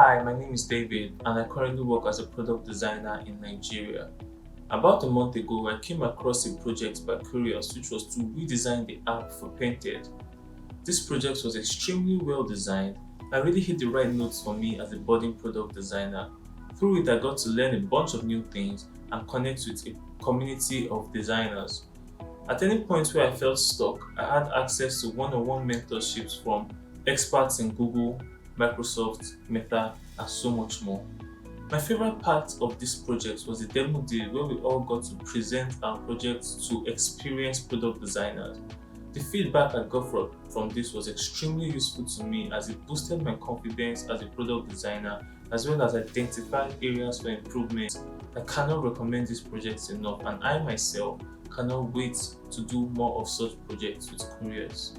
Hi, my name is David and I currently work as a product designer in Nigeria. About a month ago, I came across a project by Qureos which was to redesign the app for Painted. This project was extremely well designed and really hit the right notes for me as a budding product designer. Through it, I got to learn a bunch of new things and connect with a community of designers. At any point where I felt stuck, I had access to one-on-one mentorships from experts in Google, Microsoft, Meta, and so much more. My favorite part of this project was the demo day where we all got to present our projects to experienced product designers. The feedback I got from this was extremely useful to me as it boosted my confidence as a product designer as well as identified areas for improvement. I cannot recommend these projects enough and I myself cannot wait to do more of such projects with Qureos.